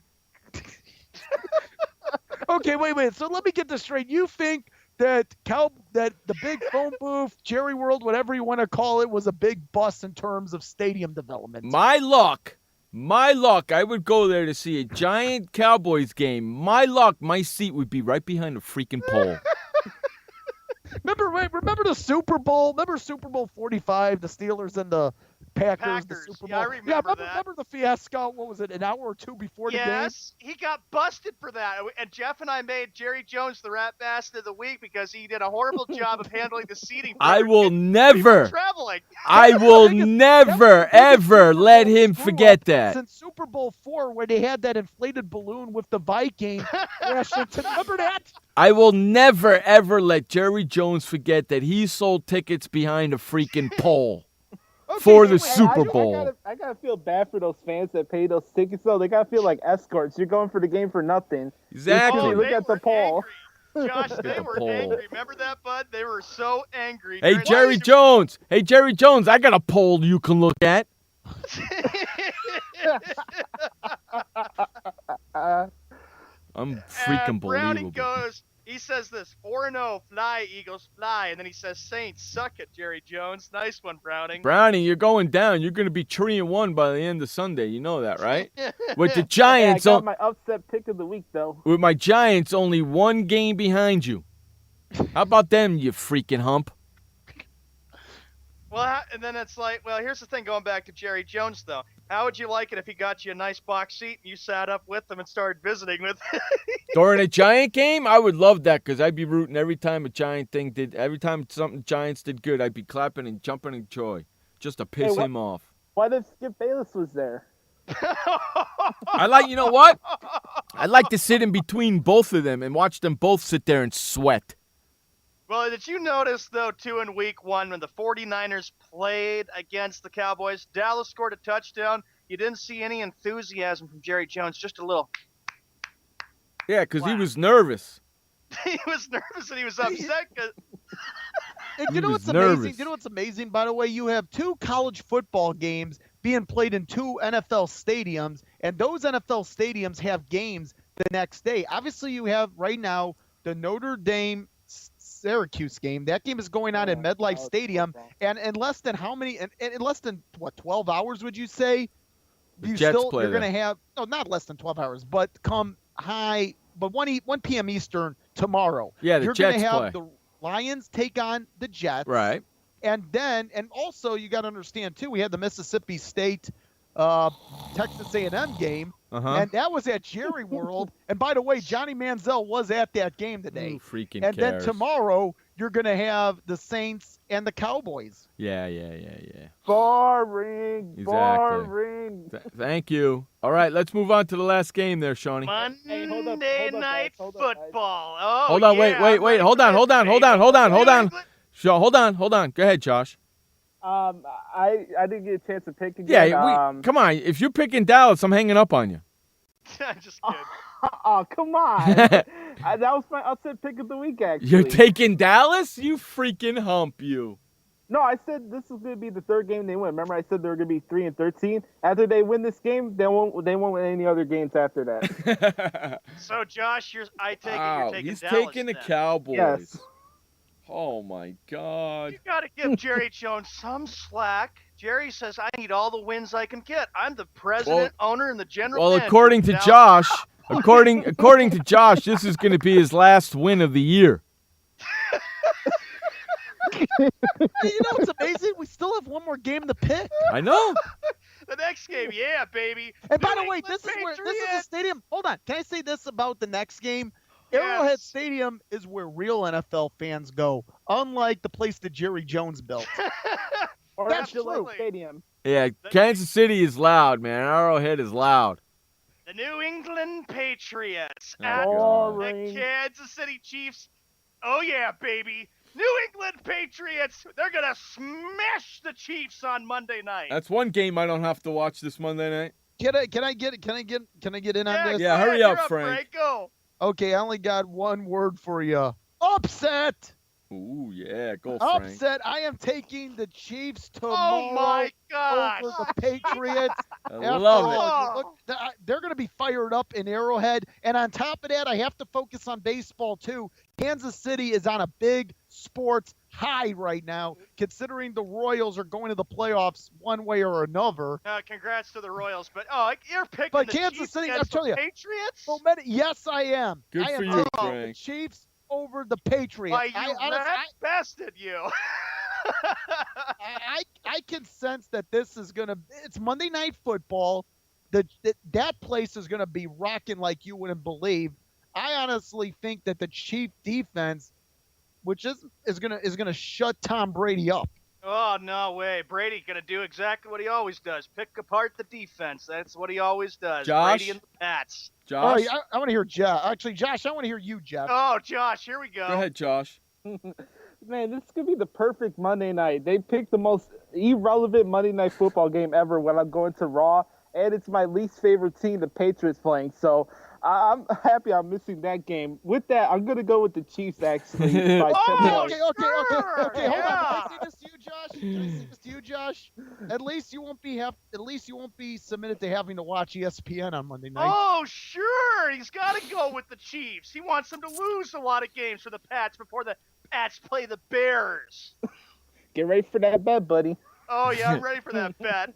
Okay, wait. So let me get this straight. You think that the big phone booth, Jerry World, whatever you want to call it, was a big bust in terms of stadium development? My luck, I would go there to see a giant Cowboys game. My seat would be right behind a freaking pole. Remember the Super Bowl? Remember Super Bowl 45, the Steelers and the Packers, the Super Bowl? Yeah, I remember that. Remember the fiasco? What was it, an hour or two before the game? Yes, he got busted for that. And Jeff and I made Jerry Jones the Rat Bastard of the Week because he did a horrible job of handling the seating. I will never, traveling. I will never, ever let him forget that. Since Super Bowl 4, where they had that inflated balloon with the Viking crash into, remember that? I will never, ever let Jerry Jones forget that he sold tickets behind a freaking pole. For the Super Bowl. I gotta feel bad for those fans that pay those tickets, though. They gotta feel like escorts. You're going for the game for nothing. Exactly. Look at the pole. Josh, they were angry. Remember that, bud? They were so angry. Hey, Jerry Jones. I got a poll you can look at. I'm freaking Browning believable. goes, he says this, 4-0, fly, Eagles, fly. And then he says, Saints, suck it, Jerry Jones. Nice one, Browning. Brownie, you're going down. You're going to be 3-1 by the end of Sunday. You know that, right? With the Giants. I got my upset pick of the week, though. With my Giants only one game behind you. How about them, you freaking hump? Well, and then it's like, well, here's the thing going back to Jerry Jones, though. How would you like it if he got you a nice box seat and you sat up with him and started visiting with him? During a Giant game, I would love that because I'd be rooting every time every time something Giants did good, I'd be clapping and jumping in joy just to piss him off. What if Skip Bayless was there? You know what? I'd like to sit in between both of them and watch them both sit there and sweat. Well, did you notice, though, too, in week 1 when the 49ers played against the Cowboys, Dallas scored a touchdown. You didn't see any enthusiasm from Jerry Jones, just a little. Yeah, because he was nervous. He was nervous and he was upset. And you know what's amazing? You know what's amazing, by the way? You have 2 college football games being played in 2 NFL stadiums, and those NFL stadiums have games the next day. Obviously, you have right now the Notre Dame Syracuse game. That game is going on in MetLife Stadium, and in less than 12 hours, would you say? The Jets play you're going to have not less than 12 hours, but 1 p.m. Eastern tomorrow. Yeah, the you're Jets going to have play. the Lions take on the Jets. Right. And also you got to understand too, we had the Mississippi State Texas A&M game, and that was at Jerry World. And by the way, Johnny Manziel was at that game today. Who freaking and cares? then tomorrow you're going to have the Saints and the Cowboys. Yeah. Boring. Exactly. Boring. Thank you. All right, let's move on to the last game there, Shawnee. Monday hold up, Night guys, Football. Oh, Hold on, yeah, wait. Hold on. Hold on. Go ahead, Josh. I didn't get a chance to pick again. Yeah, come on. If you're picking Dallas, I'm hanging up on you. I'm just kidding. Oh, come on. That was my upset pick of the week, actually. You're taking Dallas? You freaking hump, you. No, I said this was going to be the 3rd game they win. Remember, I said they were going to be 3-13. After they win this game, they won't win any other games after that. So, Josh, I take it you're taking he's Dallas taking the then. Cowboys. Yes. Oh, my God. You got to give Jerry Jones some slack. Jerry says, I need all the wins I can get. I'm the president, owner, and the general manager. Well, according to Josh, according to Josh, this is going to be his last win of the year. Hey, you know what's amazing? We still have one more game to pick. I know. The next game, yeah, baby. And by the way, this is the stadium. Hold on. Can I say this about the next game? Arrowhead Stadium is where real NFL fans go, unlike the place that Jerry Jones built. Or That's Gillette true. Stadium. Yeah, Kansas City is loud, man. Arrowhead is loud. The New England Patriots Oh, at God. the Kansas City Chiefs. Oh, yeah, baby. New England Patriots. They're going to smash the Chiefs on Monday night. That's one game I don't have to watch this Monday night. Can I get in on this? Yeah, hurry you're up, Frank. Go. Okay, I only got one word for you. Upset. Ooh, yeah, go Frank. Upset. I am taking the Chiefs tomorrow Oh, my gosh. over the Patriots. I love it. They're going to be fired up in Arrowhead. And on top of that, I have to focus on baseball, too. Kansas City is on a big sports high right now, considering the Royals are going to the playoffs one way or another. Congrats to the Royals. But, you're picking But the Kansas Chiefs City, I'm against telling you, the Patriots? Yes, I am. Good I am for you, taking the Frank. Chiefs over the Patriots. Why, you rat-bested you. I can sense that this is going to – it's Monday Night Football. That place is going to be rocking like you wouldn't believe. I honestly think that the Chief defense, which is going to shut Tom Brady up. Oh, no way. Brady going to do exactly what he always does. Pick apart the defense. That's what he always does. Josh? Brady and the Pats. Josh? All right, I want to hear Jeff. Actually, Josh, I want to hear you, Jeff. Oh, Josh, here we go. Go ahead, Josh. Man, this could be the perfect Monday night. They picked the most irrelevant Monday Night Football game ever when I'm going to Raw, and it's my least favorite team, the Patriots, playing. So I'm happy I'm missing that game. With that, I'm going to go with the Chiefs, actually. By 10 points. Okay. Hold on. Can I say this to you, Josh? At least you won't be submitted to having to watch ESPN on Monday night. Oh, sure. He's got to go with the Chiefs. He wants them to lose a lot of games for the Pats before the Pats play the Bears. Get ready for that bet, buddy. Oh, yeah, I'm ready for that bet.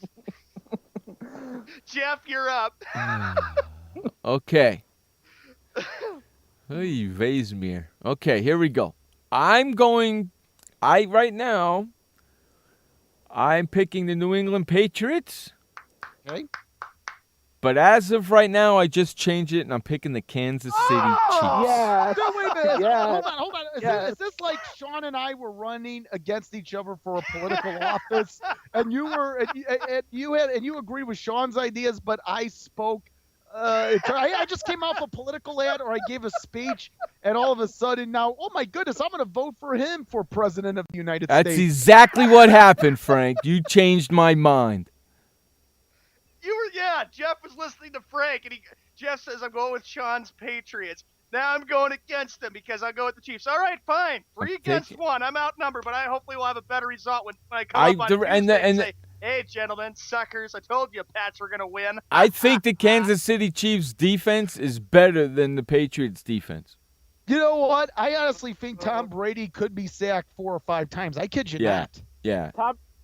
Jeff, you're up. Okay. Hey, Vaismere. Okay, here we go. Right now, I'm picking the New England Patriots. Okay. But as of right now, I just changed it, and I'm picking the Kansas City Chiefs. Yeah. No, wait a minute. Yeah. Hold on. Yeah. Is this like Sean and I were running against each other for a political office, and you agreed with Sean's ideas, but I spoke. I just came off a political ad, or I gave a speech, and all of a sudden now, oh my goodness, I'm going to vote for him for president of the United States. That's exactly what happened, Frank. You changed my mind. Jeff was listening to Frank, and Jeff says, I'm going with Sean's Patriots. Now I'm going against him because I'll go with the Chiefs. All right, fine. 3 against 1. I'm outnumbered, but I hopefully will have a better result when I come up on Tuesday and say, hey, gentlemen, suckers, I told you Pats were going to win. I think the Kansas City Chiefs defense is better than the Patriots defense. You know what? I honestly think Tom Brady could be sacked 4 or 5 times. I kid you not. Yeah.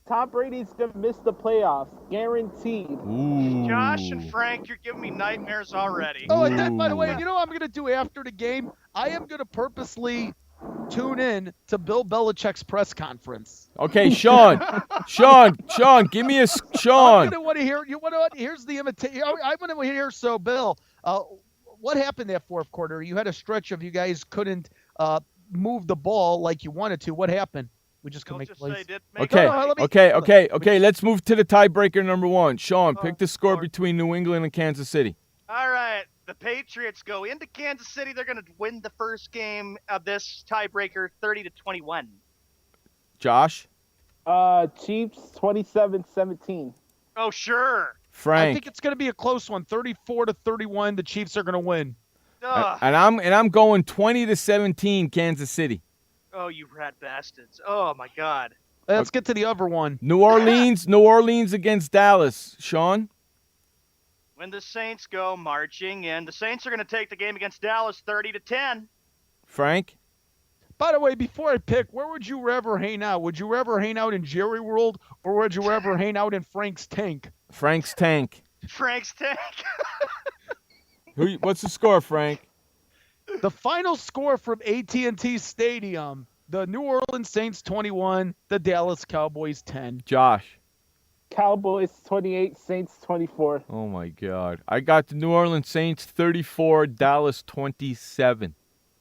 Tom Brady's going to miss the playoffs. Guaranteed. Ooh. Josh and Frank, you're giving me nightmares already. Oh, and then, by the way, you know what I'm going to do after the game? I am going to purposely tune in to Bill Belichick's press conference. Okay, Sean, give me a Sean. I'm going to want to hear. You want to? Here's the invitation. I'm going to hear. So, Bill, what happened that fourth quarter? You had a stretch of you guys couldn't move the ball like you wanted to. What happened? We just couldn't make plays. Okay. Let's move to the tiebreaker number 1. Sean, pick the score between New England and Kansas City. All right. The Patriots go into Kansas City. They're going to win the first game of this tiebreaker 30-21. Josh? Chiefs 27-17. Oh, sure. Frank? I think it's going to be a close one. 34-31. The Chiefs are going to win. And I'm going 20-17 Kansas City. Oh, you rat bastards. Oh, my God. Let's get to the other one. New Orleans against Dallas. Sean? When the Saints go marching in, the Saints are going to take the game against Dallas 30-10. Frank? By the way, before I pick, where would you rather hang out? Would you rather hang out in Jerry World, or would you rather hang out in Frank's tank? Frank's tank. Frank's tank. What's the score, Frank? The final score from AT&T Stadium, the New Orleans Saints 21, the Dallas Cowboys 10. Josh. Cowboys 28, Saints 24. Oh, my God. I got the New Orleans Saints 34, Dallas 27.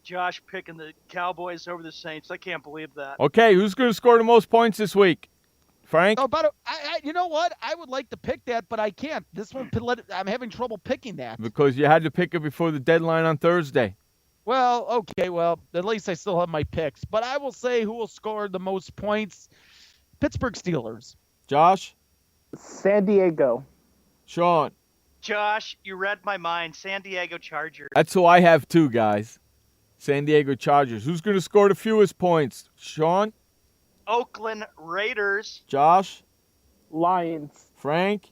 Josh picking the Cowboys over the Saints. I can't believe that. Okay, who's going to score the most points this week? Frank? Oh, but you know what? I would like to pick that, but I can't. This one, I'm having trouble picking that. Because you had to pick it before the deadline on Thursday. Well, okay. Well, at least I still have my picks. But I will say who will score the most points. Pittsburgh Steelers. Josh? San Diego. Sean? Josh, you read my mind. San Diego Chargers. That's who I have too, guys. San Diego Chargers. Who's going to score the fewest points? Sean? Oakland Raiders. Josh? Lions. Frank?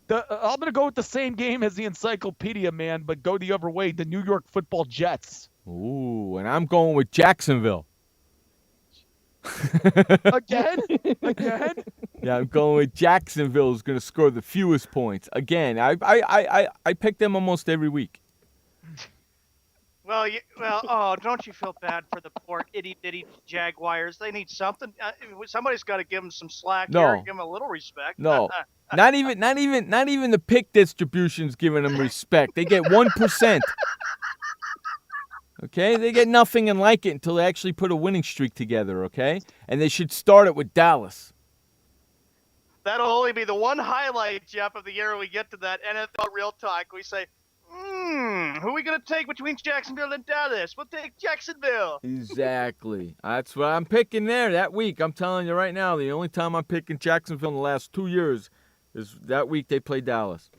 I'm going to go with the same game as the Encyclopedia Man, but go the other way, the New York Football Jets. Ooh, and I'm going with Jacksonville. Again? Yeah, I'm going with Jacksonville is going to score the fewest points. Again, I pick them almost every week. Well, don't you feel bad for the poor itty-bitty Jaguars? They need something. Somebody's got to give them some slack here and give them a little respect. No, not even the pick distribution's giving them respect. They get 1%. Okay, they get nothing and like it until they actually put a winning streak together. Okay, and they should start it with Dallas. That'll only be the one highlight, Jeff, of the year when we get to that NFL Real Talk. We say, who are we going to take between Jacksonville and Dallas? We'll take Jacksonville. Exactly. That's what I'm picking there that week. I'm telling you right now, the only time I'm picking Jacksonville in the last 2 years is that week they play Dallas.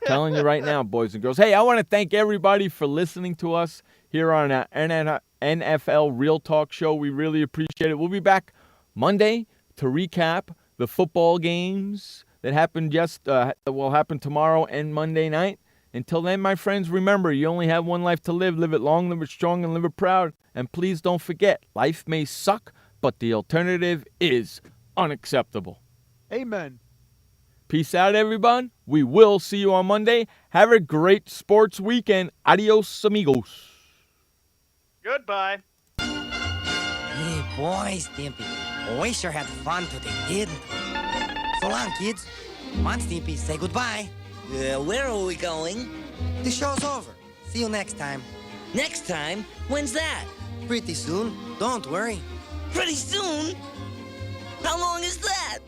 Telling you right now, boys and girls. Hey, I want to thank everybody for listening to us here on our NFL Real Talk show. We really appreciate it. We'll be back Monday to recap the football games that happened that will happen tomorrow and Monday night. Until then, my friends, remember, you only have one life to live. Live it long, live it strong, and live it proud. And please don't forget, life may suck, but the alternative is unacceptable. Amen. Peace out, everyone. We will see you on Monday. Have a great sports weekend. Adios, amigos. Goodbye. Hey, boy, Stimpy. We sure had fun today, didn't we? So long, kids. Come on, Stimpy, say goodbye. Where are we going? The show's over. See you next time. Next time? When's that? Pretty soon. Don't worry. Pretty soon? How long is that?